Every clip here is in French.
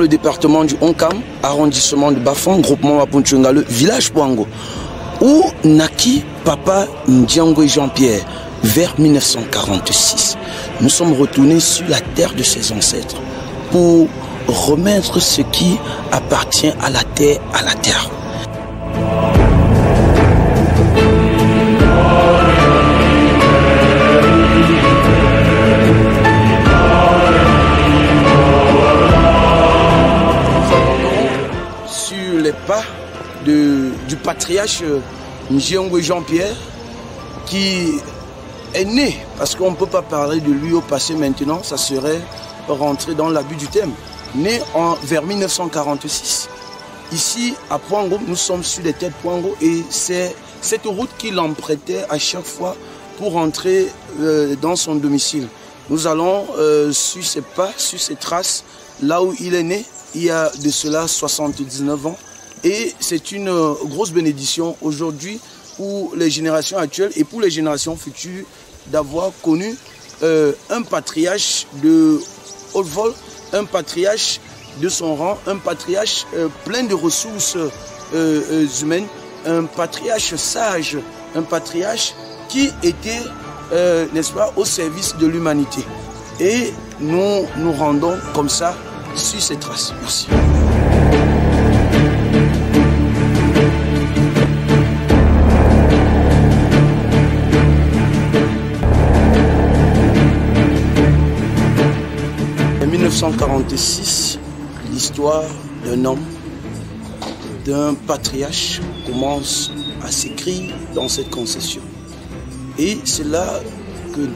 le département du Onkam, arrondissement de Bafang, groupement Mapunchungale, village Poango, où naquit Papa Ndiangwe Jean-Pierre vers 1946. Nous sommes retournés sur la terre de ses ancêtres pour remettre ce qui appartient à la terre à la terre. Sur les pas du patriarche Ndiangwe Jean-Pierre, qui est né, parce qu'on ne peut pas parler de lui au passé maintenant, ça serait rentrer dans l'abus du thème, né vers 1946. Ici, à Poango, nous sommes sur les têtes Poango et c'est cette route qu'il empruntait à chaque fois pour rentrer dans son domicile. Nous allons sur ses pas, sur ses traces, là où il est né, il y a de cela 79 ans. Et c'est une grosse bénédiction aujourd'hui pour les générations actuelles et pour les générations futures d'avoir connu un patriarche de haut vol, un patriarche de son rang, un patriarche plein de ressources humaines, un patriarche sage, un patriarche qui était, n'est-ce pas, au service de l'humanité. Et nous nous rendons comme ça sur ces traces. Merci. En 1946, l'histoire d'un homme, d'un patriarche commence à s'écrire dans cette concession. Et c'est là que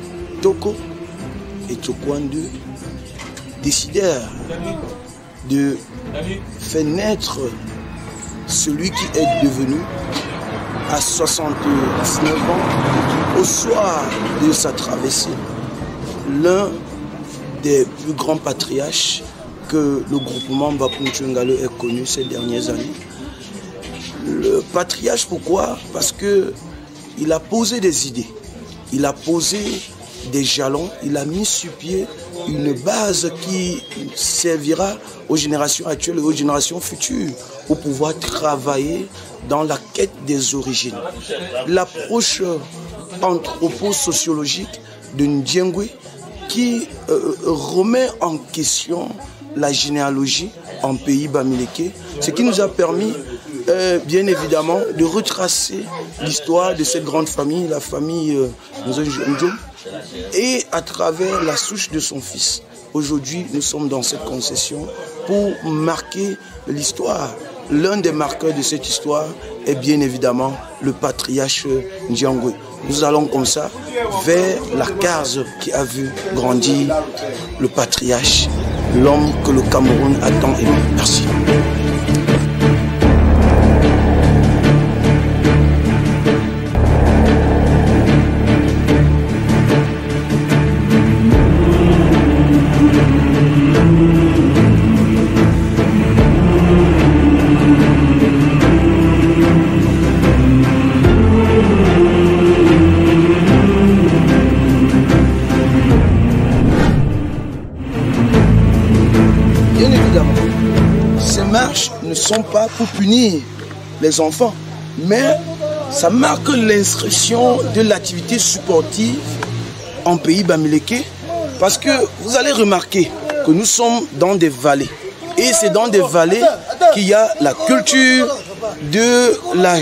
Toko et Tokwande décidèrent de faire naître celui qui est devenu à 79 ans, au soir de sa traversée, l'un des plus grands patriarches que le groupement Mapunchungale ait connu ces dernières années. Le patriarche, pourquoi? Parce qu'il a posé des idées, il a posé des jalons, il a mis sur pied une base qui servira aux générations actuelles et aux générations futures pour pouvoir travailler dans la quête des origines. L'approche anthropo-sociologique de Ndiangwe qui remet en question la généalogie en pays bamileke, ce qui nous a permis bien évidemment de retracer l'histoire de cette grande famille, la famille Nzonjo, et à travers la souche de son fils. Aujourd'hui, nous sommes dans cette concession pour marquer l'histoire. L'un des marqueurs de cette histoire est bien évidemment le patriarche Ndiangwe. Nous allons comme ça vers la case qui a vu grandir le patriarche, l'homme que le Cameroun a tant aimé. Merci. Ne sont pas pour punir les enfants, mais ça marque l'inscription de l'activité sportive en pays bamileke, parce que vous allez remarquer que nous sommes dans des vallées et c'est dans des vallées qu'il y a la culture de la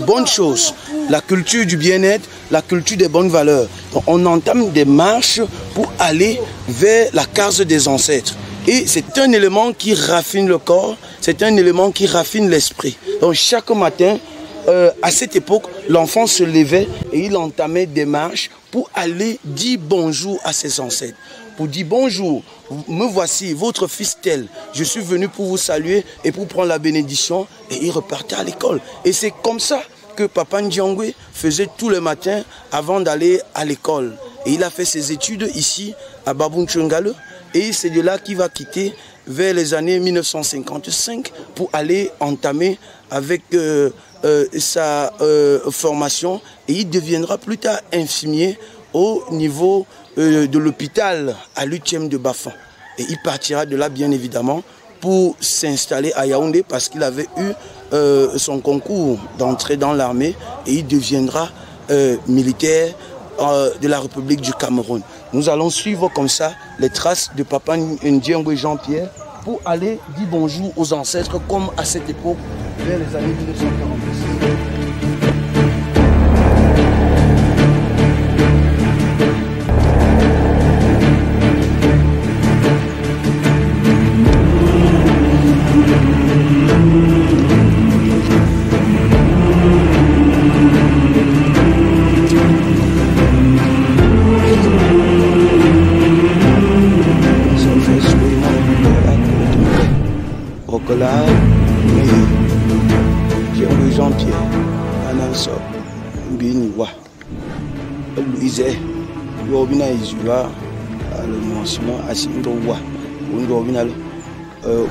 bonne chose, la culture du bien-être, la culture des bonnes valeurs. Donc on entame des marches pour aller vers la case des ancêtres. Et c'est un élément qui raffine le corps, c'est un élément qui raffine l'esprit. Donc chaque matin, à cette époque, l'enfant se levait et il entamait des marches pour aller dire bonjour à ses ancêtres. Pour dire bonjour, me voici, votre fils tel. Je suis venu pour vous saluer et pour prendre la bénédiction. Et il repartait à l'école. Et c'est comme ça que Papa Ndiangwe faisait tous les matins avant d'aller à l'école. Et il a fait ses études ici à Mapunchungale. Et c'est de là qu'il va quitter vers les années 1955 pour aller entamer avec sa formation. Et il deviendra plus tard infirmier au niveau de l'hôpital à l'UTM de Bafang. Et il partira de là, bien évidemment, pour s'installer à Yaoundé parce qu'il avait eu son concours d'entrée dans l'armée et il deviendra militaire de la République du Cameroun. Nous allons suivre comme ça les traces de Papa Ndiangwe Jean-Pierre pour aller dire bonjour aux ancêtres comme à cette époque, vers les années 1946. Jean-Pierre, Ananso, Biniwa, Louise, Robina Izula, le lancement à Sindowa, Undovina,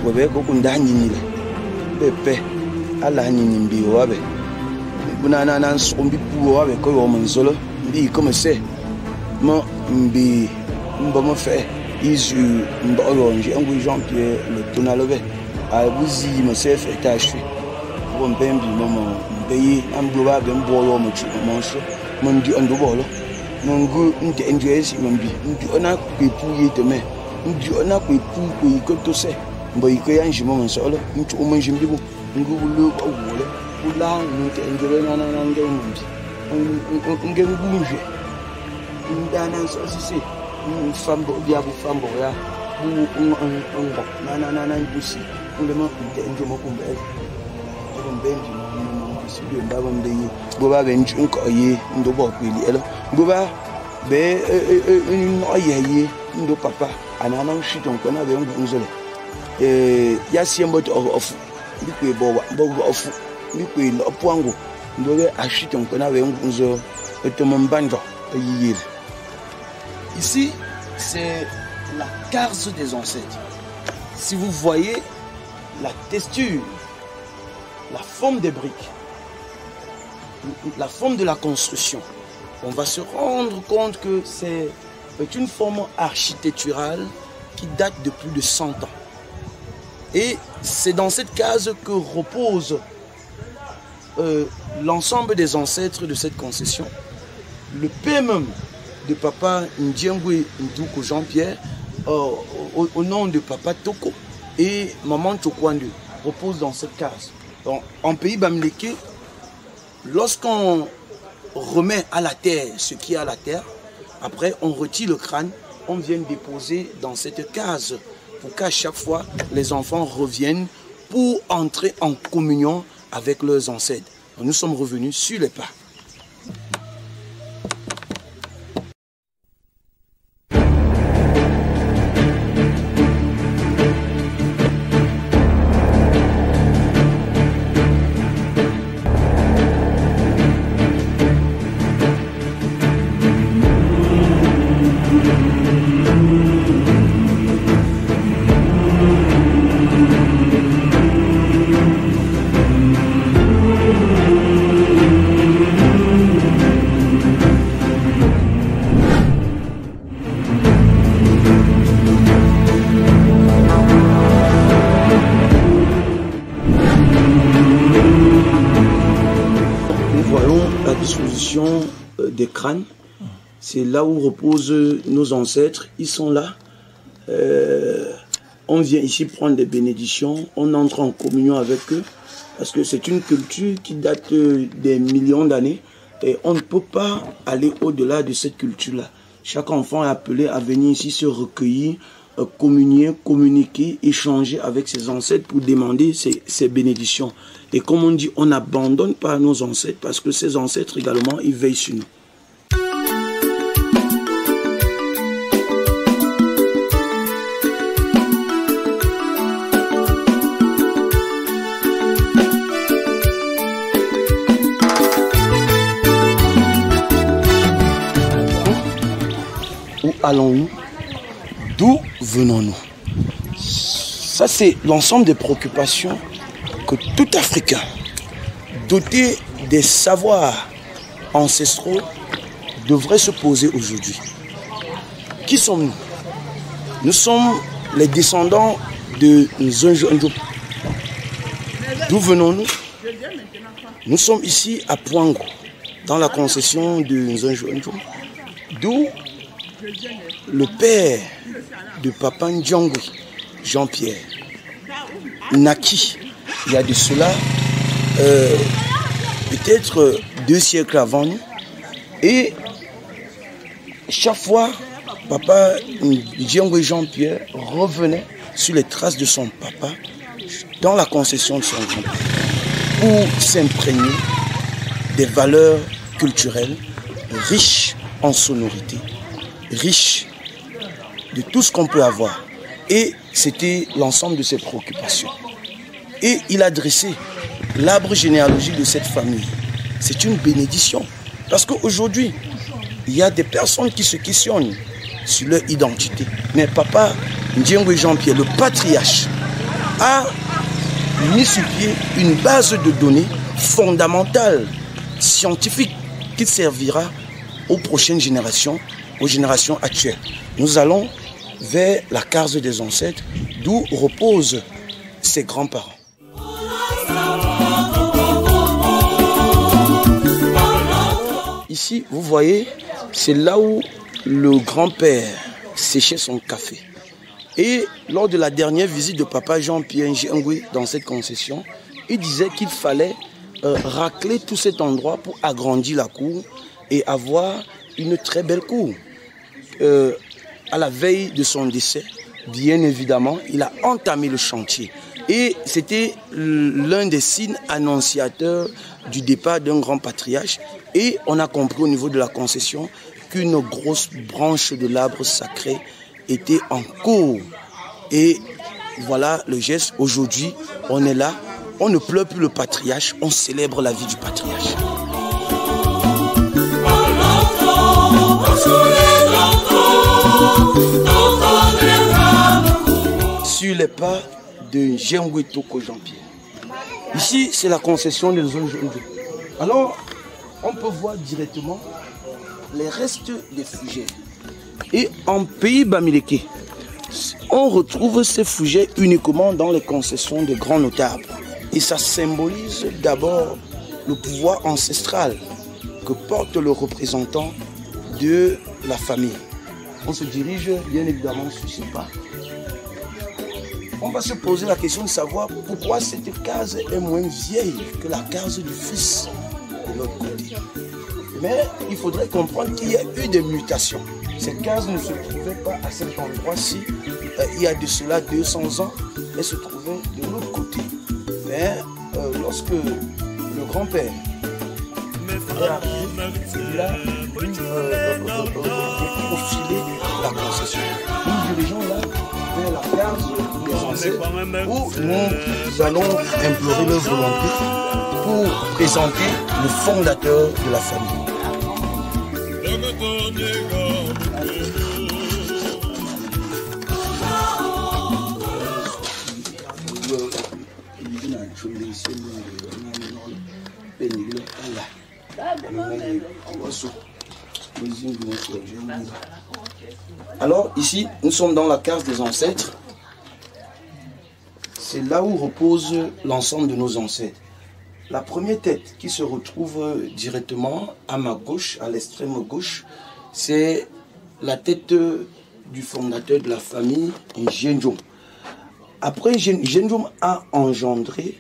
Webeko Kundani, Pepe, Alani Bioabe, Bunana Sombi Pouabe, Koyoman Solo, Bi comme c'est, Mon Bi, Mbama fait, Isu, Mboro, Jean-Pierre, le Tonalove, à Bouzi, Mosef et Tachu. Bon ben bi maman pays amboba ben bolo mo chu mo so mon di ando bolo mon go nte enjoy mon bi ndi ona ko pu te me ndi ona ko pu ko to se mboy ko yan jimo mon so lo ntu o mon jimbi bu ngu lu ko wole ula nte enjoy na ngel mon bi ngel bunje ndana so si fambo dia bu fambo ya bu na busi le mo nte enjoy mo ko be Boba bench unkoye ndobo kwili elo boba be oye ndo papa anana shiton kona be nguzole ya siembo of bikwe boba of bikwe opwango ndobe ashiton kona be nguzo etomambando yiyile. Ici c'est la case des ancêtres. Si vous voyez la texture, la forme des briques, la forme de la construction, on va se rendre compte que c'est une forme architecturale qui date de plus de 100 ans. Et c'est dans cette case que repose l'ensemble des ancêtres de cette concession. Le PMM de Papa Ndiangwe Ndouko Jean-Pierre, au nom de Papa Toko et Maman Tokwande, repose dans cette case. Donc, en pays bamileke, lorsqu'on remet à la terre ce qui est à la terre, après on retire le crâne, on vient déposer dans cette case pour qu'à chaque fois les enfants reviennent pour entrer en communion avec leurs ancêtres. Donc, nous sommes revenus sur les pas. Des crânes, c'est là où reposent nos ancêtres, ils sont là. On vient ici prendre des bénédictions, on entre en communion avec eux, parce que c'est une culture qui date des millions d'années et on ne peut pas aller au-delà de cette culture-là. Chaque enfant est appelé à venir ici se recueillir, communier, communiquer, échanger avec ses ancêtres pour demander ces bénédictions. Et comme on dit, on n'abandonne pas nos ancêtres parce que ces ancêtres également, ils veillent sur nous. Où allons-nous? D'où venons-nous? Ça, c'est l'ensemble des préoccupations que tout Africain doté des savoirs ancestraux devrait se poser aujourd'hui. Qui sommes-nous? Nous sommes les descendants de Nzonjo Ndjo. D'où venons-nous? Nous sommes ici à Poingo, dans la concession de Nzonjo Ndjo, d'où le père de Papa Ndjongwe, Jean-Pierre, naquit il y a de cela peut-être 2 siècles avant nous. Et chaque fois, Papa Ndjongwe Jean-Pierre revenait sur les traces de son papa dans la concession de son grand-père pour s'imprégner des valeurs culturelles riches en sonorité, riches de tout ce qu'on peut avoir. Et c'était l'ensemble de ses préoccupations. Et il a dressé l'arbre généalogique de cette famille. C'est une bénédiction. Parce qu'aujourd'hui, il y a des personnes qui se questionnent sur leur identité. Mais Papa Ndjongwe Jean-Pierre, le patriarche, a mis sur pied une base de données fondamentale, scientifique, qui servira aux prochaines générations, aux générations actuelles. Nous allons vers la case des ancêtres, d'où reposent ses grands-parents. Ici, vous voyez, c'est là où le grand-père séchait son café. Et lors de la dernière visite de Papa Jean-Pierre Ndjongwe dans cette concession, il disait qu'il fallait racler tout cet endroit pour agrandir la cour et avoir une très belle cour. À la veille de son décès, bien évidemment, il a entamé le chantier. Et c'était l'un des signes annonciateurs du départ d'un grand patriarche. Et on a compris au niveau de la concession qu'une grosse branche de l'arbre sacré était en cours. Et voilà le geste. Aujourd'hui, on est là. On ne pleure plus le patriarche, on célèbre la vie du patriarche. Sur les pas de Ndjongwe Toko Jean-Pierre. Ici, c'est la concession de Nzonjo Ndjo. Alors, on peut voir directement les restes des fougères. Et en pays Bamileke, on retrouve ces fougères uniquement dans les concessions de grands notables. Et ça symbolise d'abord le pouvoir ancestral que porte le représentant de la famille. On se dirige bien évidemment sur ce pas. On va se poser la question de savoir pourquoi cette case est moins vieille que la case du fils de l'autre côté. Mais il faudrait comprendre qu'il y a eu des mutations. Cette case ne se trouvait pas à cet endroit-ci il y a de cela 200 ans. Elle se trouvait de l'autre côté. Mais lorsque le grand-père est arrivé, il a profilé la concession. Nous dirigeons là vers la case des ancêtres où nous allons implorer leur volonté pour présenter le fondateur de la famille. Alors ici, nous sommes dans la case des ancêtres. C'est là où repose l'ensemble de nos ancêtres. La première tête qui se retrouve directement à ma gauche, à l'extrême gauche, c'est la tête du fondateur de la famille, Ngendjom. Après, Ngendjom a engendré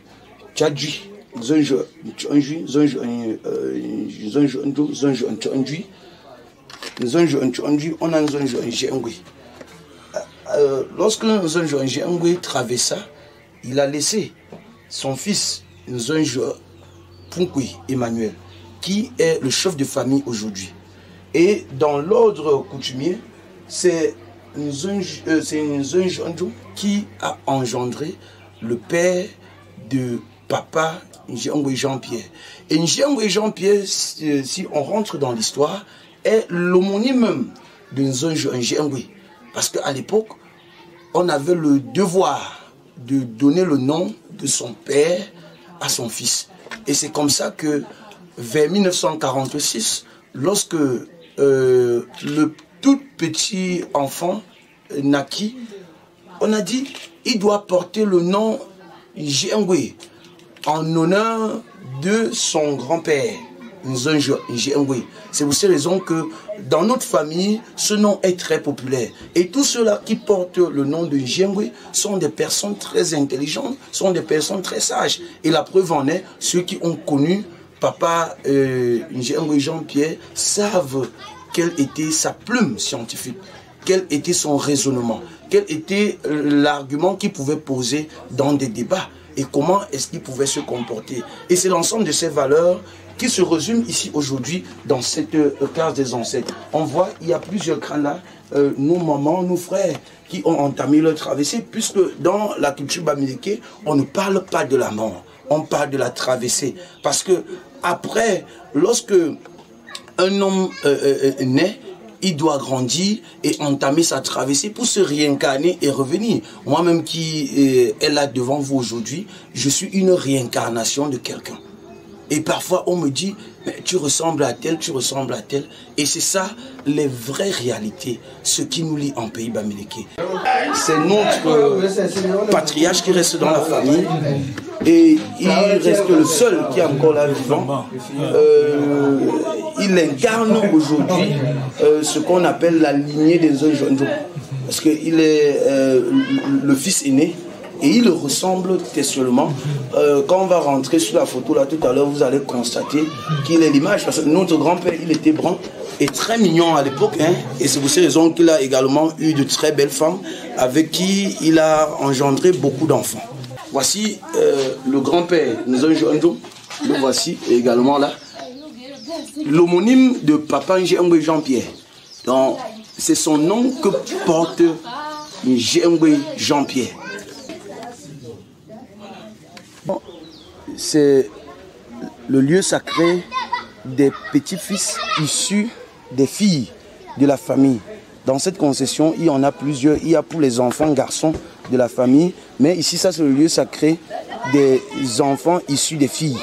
Tchadji, Nzonjo Ndjo, on a Nzonjo Ndjongwe. Lorsque Nzonjo Ndjongwe traversa, il a laissé son fils Nzonjo Punkwe Emmanuel, qui est le chef de famille aujourd'hui. Et dans l'ordre coutumier, c'est Nzonjo Ndjo qui a engendré le père de Papa Ndjongwe Jean-Pierre. Et Ndjongwe Jean-Pierre, si on rentre dans l'histoire, est l'homonyme de Nzonjo Ndjongwe. Parce qu'à l'époque, on avait le devoir de donner le nom de son père à son fils. Et c'est comme ça que, vers 1946, lorsque le tout petit enfant naquit, on a dit il doit porter le nom Njiengwe en honneur de son grand-père, Njiengwe. C'est pour ces raisons que dans notre famille, ce nom est très populaire. Et tous ceux-là qui portent le nom de Njiengwe sont des personnes très intelligentes, sont des personnes très sages. Et la preuve en est, ceux qui ont connu Papa Njiengwe Jean-Pierre savent quelle était sa plume scientifique, quel était son raisonnement, quel était l'argument qu'il pouvait poser dans des débats et comment est-ce qu'il pouvait se comporter. Et c'est l'ensemble de ces valeurs qui se résument ici aujourd'hui dans cette classe des ancêtres. On voit, il y a plusieurs crânes là, nos mamans, nos frères qui ont entamé leur traversée, puisque dans la culture bamileke, on ne parle pas de la mort, on parle de la traversée. Parce que après, lorsque un homme naît, il doit grandir et entamer sa traversée pour se réincarner et revenir. Moi-même qui est là devant vous aujourd'hui, je suis une réincarnation de quelqu'un. Et parfois on me dit, mais tu ressembles à tel, tu ressembles à tel. Et c'est ça les vraies réalités, ce qui nous lie en pays bamileke. C'est notre patriarche qui reste dans la famille. Et il reste le seul qui est encore là vivant. Il incarne aujourd'hui ce qu'on appelle la lignée des Njonjo. Parce qu'il est le fils aîné et il ressemble textuellement. Quand on va rentrer sur la photo là tout à l'heure, vous allez constater qu'il est l'image. Parce que notre grand-père, il était brun et très mignon à l'époque. Hein, et c'est pour ces raisons qu'il a également eu de très belles femmes avec qui il a engendré beaucoup d'enfants. Voici le grand-père Njonjo, le voici également là. L'homonyme de Papa Njiengwe Jean-Pierre. Donc, c'est son nom que porte Njiengwe Jean-Pierre. C'est le lieu sacré des petits-fils issus des filles de la famille. Dans cette concession, il y en a plusieurs. Il y a pour les enfants garçons de la famille. Mais ici, ça, c'est le lieu sacré des enfants issus des filles.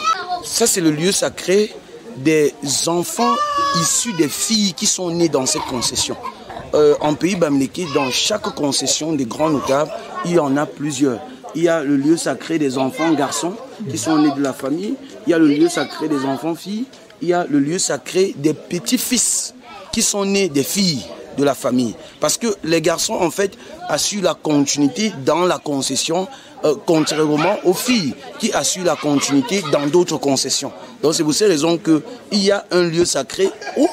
Ça, c'est le lieu sacré des enfants issus des filles qui sont nées dans cette concession. En pays bamileke, dans chaque concession des grands notables, il y en a plusieurs. Il y a le lieu sacré des enfants garçons qui sont nés de la famille. Il y a le lieu sacré des enfants filles. Il y a le lieu sacré des petits-fils qui sont nés des filles de la famille. Parce que les garçons, en fait, assurent la continuité dans la concession, contrairement aux filles qui assurent la continuité dans d'autres concessions. Donc c'est pour ces raisons qu'il y a un lieu sacré où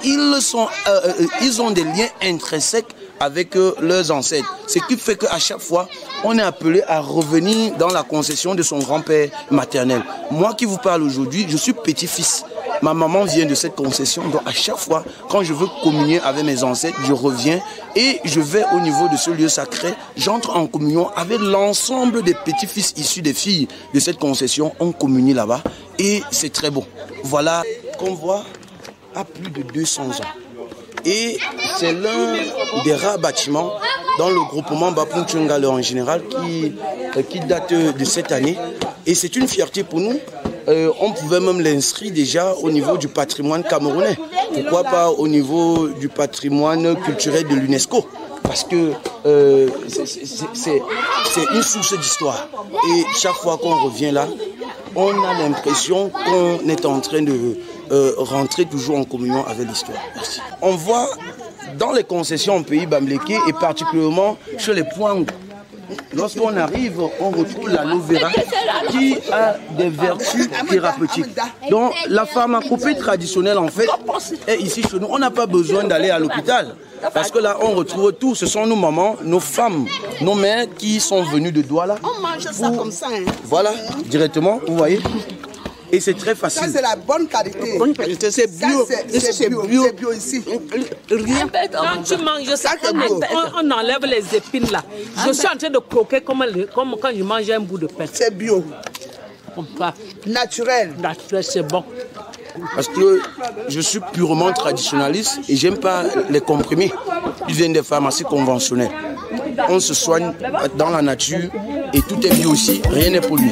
ils ont des liens intrinsèques avec leurs ancêtres. Ce qui fait qu'à chaque fois, on est appelé à revenir dans la concession de son grand-père maternel. Moi qui vous parle aujourd'hui, je suis petit-fils. Ma maman vient de cette concession, donc à chaque fois, quand je veux communier avec mes ancêtres, je reviens et je vais au niveau de ce lieu sacré, j'entre en communion avec l'ensemble des petits-fils issus des filles de cette concession. On communie là-bas et c'est très beau. Voilà, qu'on voit à plus de 200 ans. Et c'est l'un des rares bâtiments dans le groupement Bapunchungale en général qui date de cette année. Et c'est une fierté pour nous. On pouvait même l'inscrire déjà au niveau du patrimoine camerounais. Pourquoi pas au niveau du patrimoine culturel de l'UNESCO? Parce que c'est une source d'histoire. Et chaque fois qu'on revient là, on a l'impression qu'on est en train de rentrer toujours en communion avec l'histoire. On voit dans les concessions en pays bamileke et particulièrement chez les Points. Lorsqu'on arrive, on retrouve l'aloe vera qui a des vertus thérapeutiques. Donc la pharmacopée traditionnelle en fait est ici chez nous. On n'a pas besoin d'aller à l'hôpital parce que là on retrouve tout. Ce sont nos mamans, nos femmes, nos mères qui sont venues de Douala. On mange ça comme ça. Hein. Voilà, directement, vous voyez. Et c'est très facile. Ça, c'est la bonne qualité. Bonne qualité, c'est bio. C'est bio. C'est bio ici. Rien. Quand tu manges ça, on enlève les épines là. Je suis en train de croquer comme quand je mange un bout de pain. C'est bio. Naturel. Naturel, c'est bon. Parce que je suis purement traditionnaliste et j'aime pas les comprimés. Ils viennent des pharmacies conventionnelles. On se soigne dans la nature et tout est bio aussi, rien n'est pollué.